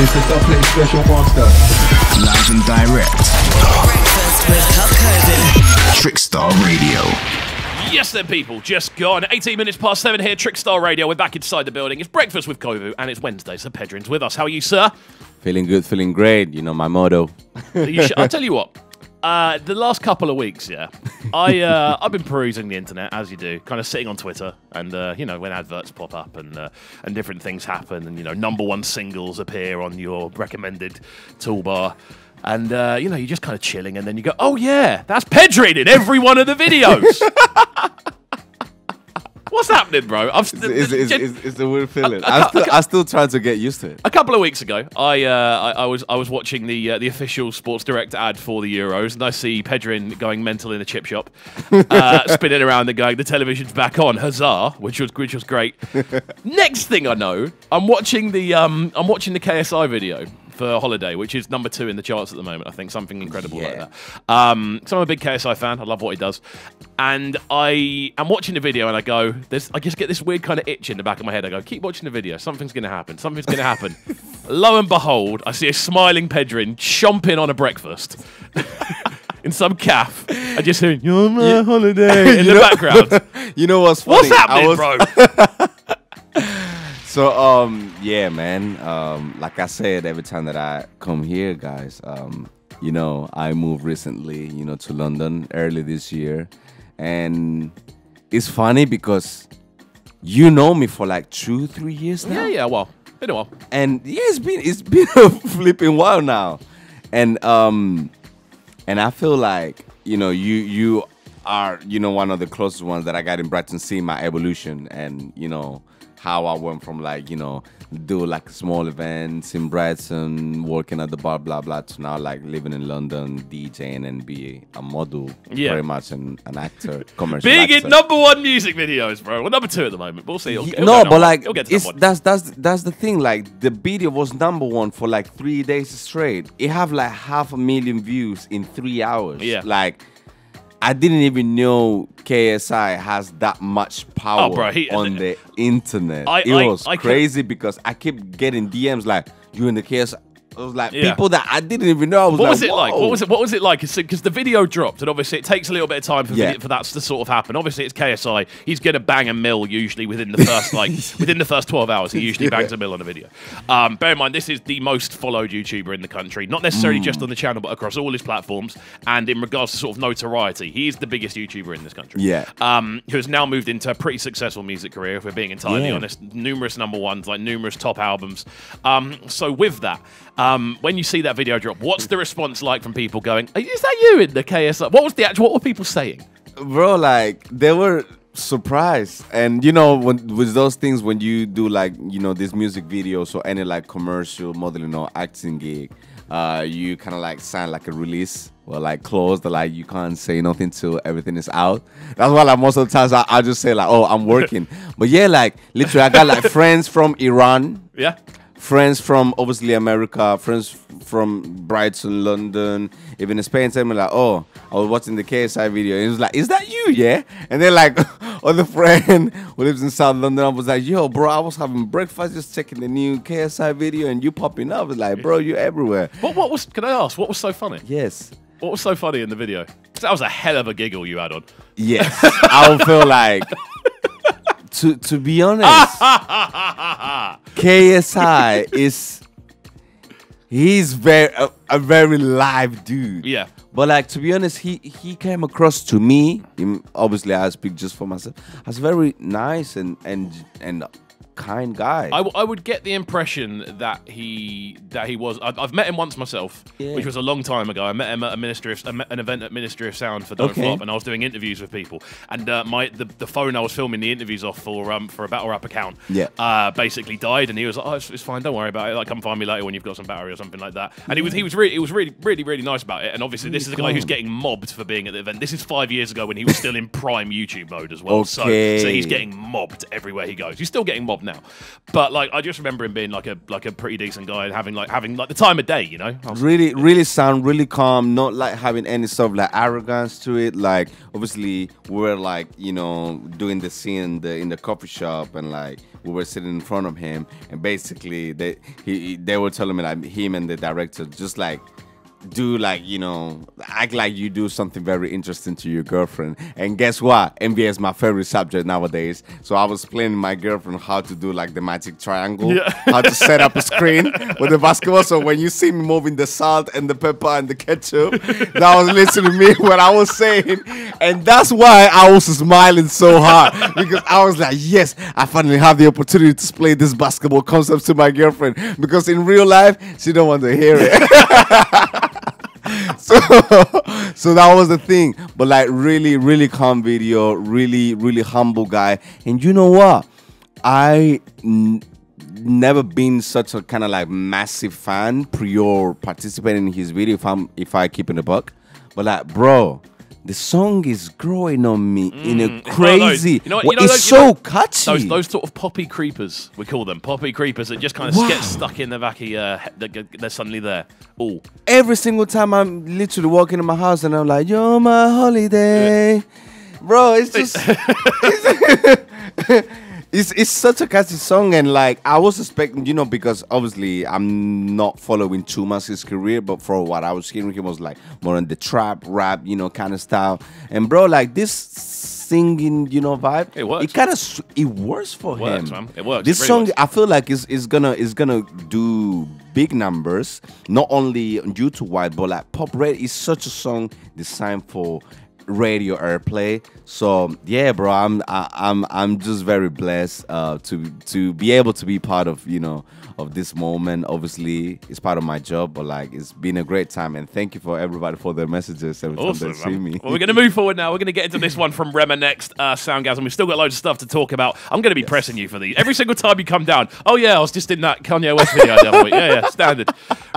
It's the Double Special Master. Live and direct. Breakfast with CubCamTV. Trickstar Radio. Yes then, people, just gone 18 minutes past 7 here, Trickstar Radio. We're back inside the building. It's Breakfast with KXVU, and it's Wednesday, so Pedrin's with us. How are you, sir? Feeling good, feeling great. You know my motto. I'll tell you what. The last couple of weeks, yeah, I've been perusing the internet, as you do, kind of sitting on Twitter, and you know, when adverts pop up and different things happen, and you know, #1 singles appear on your recommended toolbar, and you know, you're just kind of chilling, and then you go, oh yeah, that's Pedrin in every one of the videos. What's happening, bro? It's a weird feeling. I'm still trying to get used to it. A couple of weeks ago, I was watching the official Sports Direct ad for the Euros, and I see Pedrin going mental in a chip shop, spinning around and going, "The television's back on, huzzah!" which was great. Next thing I know, I'm watching the KSI video for Holiday, which is #2 in the charts at the moment. I think something incredible like that. So I'm a big KSI fan. I love what he does, and I am watching the video and I go, I just get this weird kind of itch in the back of my head. I go, keep watching the video. Something's going to happen. Something's going to happen. Lo and behold, I see a smiling Pedrin chomping on a breakfast in some cafe. I just hear "You're my holiday" in the background. You know what's funny? What's happening, bro? So yeah, man. Like I said, every time that I come here, guys, you know, I moved recently, you know, to London early this year, and it's funny because you know me for like 2-3 years now. Yeah, well, been a while. And yeah, it's been a flipping while now, and I feel like, you know, you are, you know, one of the closest ones that I got in Brighton, seeing my evolution, and you know how I went from, like, you know, do like small events in Brighton, working at the bar, blah blah, to now like living in London, DJing and be a model, very much, and an actor, commercial big actor. in #1 music videos, bro. Well, #2 at the moment. We'll see. No, but like, it's that's the thing. Like, the video was #1 for like 3 days straight. It have like 500,000 views in 3 hours. Yeah, like, I didn't even know KSI has that much power on the internet. It was crazy because I kept getting DMs like, "You in the KSI?" It was like people that I didn't even know. I was what like, was it like? What was it like? Because the video dropped, and obviously it takes a little bit of time for that to sort of happen. Obviously, it's KSI. He's gonna bang a mill usually within the first within the first 12 hours. He usually bangs a mill on a video. Bear in mind, this is the most followed YouTuber in the country, not necessarily just on the channel, but across all his platforms. And in regards to sort of notoriety, he is the biggest YouTuber in this country. Yeah. Who has now moved into a pretty successful music career, if we're being entirely honest. Numerous #1s, like numerous top albums. So with that. When you see that video drop, what's the response like from people going, "Is that you in the KSI?" What were people saying? Bro, like, they were surprised. And you know, with those things, when you do like, you know, these music videos or any like commercial modeling or acting gig, you kind of like sign like a release or like clause that like you can't say nothing till everything is out. That's why like most of the times I just say like, "Oh, I'm working." But yeah, like literally I got like friends from Iran. Yeah. Friends from obviously America, friends from Brighton, London, even in Spain, tell me like, "Oh, I was watching the KSI video." And it was like, "Is that you?" Yeah. And then like other friend who lives in South London, I was like, "Yo, bro, I was having breakfast, just checking the new KSI video, and you popping up." It's like, "Bro, you're everywhere." What was? Can I ask? What was so funny? Yes. What was so funny in the video? 'Cause that was a hell of a giggle you had on. Yes. I would feel like. To be honest, KSI he's a very live dude. Yeah. But like, to be honest, he came across to me, obviously I speak just for myself, as very nice and kind guy. I would get the impression that he was. I've met him once myself, which was a long time ago. I met him at an event at Ministry of Sound for Don't Flop, and I was doing interviews with people. And the phone I was filming the interviews off for a battle rap account, basically died. And he was like, "Oh, it's fine, don't worry about it. Like, come find me later when you've got some battery or something like that." And he was really nice about it. And obviously, this is a guy who's getting mobbed for being at the event. This is 5 years ago when he was still in prime YouTube mode as well. So he's getting mobbed everywhere he goes. He's still getting mobbed now. now. But like, I just remember him being like a pretty decent guy and having like the time of day, you know. Really sound really calm, not like having any sort of like arrogance to it. Like obviously we were like, you know, doing the scene in the coffee shop, and like we were sitting in front of him, and basically they were telling me like him and the director just like do like, you know, act like you do something very interesting to your girlfriend. And guess what? NBA is my favorite subject nowadays. So I was explaining my girlfriend how to do like the magic triangle, how to set up a screen with the basketball. So when you see me moving the salt and the pepper and the ketchup, that was literally me what I was saying. And that's why I was smiling so hard, because I was like, yes, I finally have the opportunity to explain this basketball concept to my girlfriend, because in real life, she don't want to hear it. So that was the thing. But like really calm video, really humble guy. And you know what? Never been such a kind of like massive fan prior participating in his video if I keep in the buck. But like, bro, the song is growing on me in a crazy. It's so catchy. Those sort of poppy creepers, we call them poppy creepers, that just kind of get stuck in the back of your head. They're suddenly there. Ooh. Every single time I'm literally walking in my house and I'm like, "You're my holiday," bro. It's just it's such a catchy song. And like I was expecting, you know, because obviously I'm not following too much his career, but for what I was hearing, he was like more on the trap rap, you know, kind of style. And bro, like this singing, you know, vibe, it works. It works for him. Works, man. It works. This song, I feel like is gonna do big numbers, not only on YouTube wide, but like pop radio is such a song designed for radio airplay. So yeah, bro, I'm just very blessed to be able to be part of, you know, of this moment. Obviously it's part of my job, but like it's been a great time, and thank you for everybody for their messages every time they see me. Well, we're gonna move forward now. We're gonna get into this one from Rema next, Soundgasm. We've still got loads of stuff to talk about. I'm gonna be pressing you for these every single time you come down. Oh yeah, I was just in that Kanye West video the other week. Yeah, standard.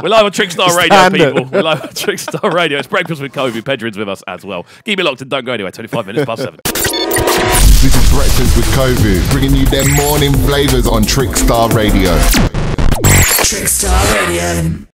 We're live on Trickstar Radio, people. We're live on Trickstar Radio. It's Breakfast with Kobe. Pedrin's with us as well. Keep it locked and don't go anywhere. 25 minutes past 7. This is Breakfast with Kovu, bringing you them morning flavors on Trickstar Radio. Trickstar Radio.